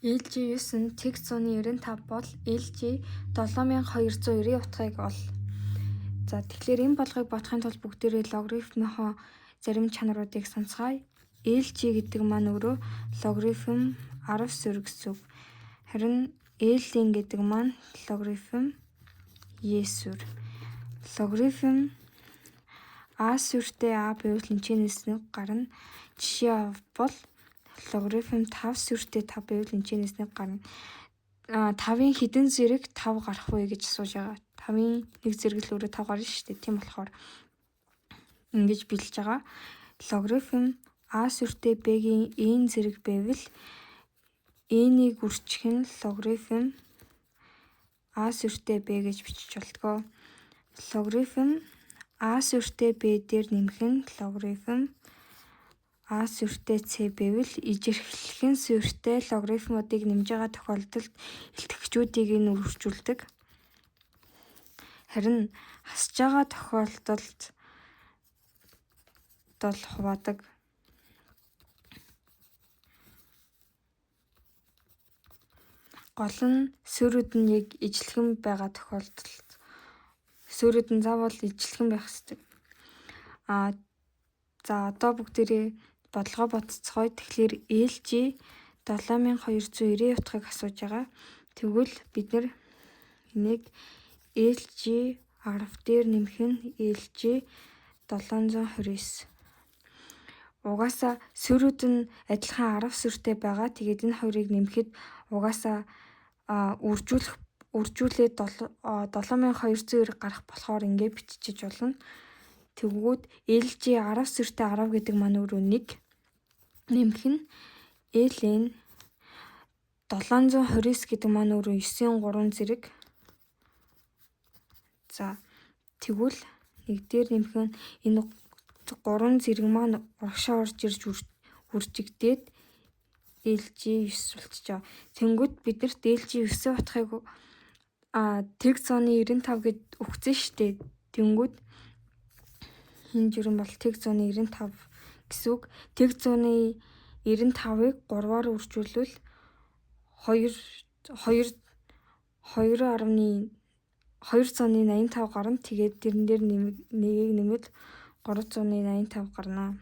LG 9 нь TX 195 бол LG 7290 утгыг ол. За тэгэхээр энэ болгыг бодохын тулд бүгдээрээ логарифмынхоо зарим чанаруудыг сонсгоё. LG гэдэг маань өөрөө логарифм 10 сүр гэсэн үг. Харин L-ийн гэдэг маань логарифм E сүр. Логарифм А сүртэй А байвал энэчнээс нэг гарна. Жишээ бол логарифм 5 сүртэй 5 байвал энэчнээс нэг гарна. 5-ын хэдэн зэрэг 5 гарах вэ гэж асууж байгаа. 5-ын нэг зэрэг л өөрөө 5 гарна шүү дээ. Тийм болохоор ингэж билж байгаа. Логарифм А сүртэй Б-ийн n зэрэг байвал n-ийг үржих нь логарифм А сүртэй Б гэж бичиж болтгоо. Логарифм А сүртэй Б дээр нэмэх нь логарифм А сүртэй С байвал ижирхлэхэн сүртэй логарифмуудыг нэмж байгаа тохиолдолд илтгэгчүүдийг нь үржүүлдэг. Харин хасж байгаа тохиолдолд хуваадаг. Гол нь суурьуд нь яг ижилхэн байгаа тохиолдолд суурьуд нь заавал ижилхэн байх ёстой. За одоо бүгдээрээ бодлогоо бодцгоё. Тэгэхээр LG 7290 утгыг асууж байгаа. Тэгвэл бид нэр энийг LG 10 дээр нэмэх нь LG 729. Угаасаа суурьуд нь адилхан 10 сүртэй байгаа. Тэгээд энэ хоёрыг нэмэхэд угаасаа үржүүлээд 7290 гарах болохоор ингээд бичиж болно. Тэгвэл LG 10 сүртэй 10 гэдэг маань өөрөө 1 нэмэх нь L-ийн 729 гэдэг маань өөрөө 9-ийн 3 зэрэг. За тэгвэл нэг дээр нэмэх нь энэ 3 зэрэг маань урагшаа орж ирж үржигдээд LG 9 болчихоо. Тэнгүүт биднэрт LG 9 утгыг TX 95 гэд өгсөн штеп. Тэнгүүт энэ жирэн бол TX 95 гэсэн үг. TX 95-ыг 3-аар үржүүлвэл 285 гарна. Тэгээд тэрэн дээр нэгийг нэмэл 385 гарна.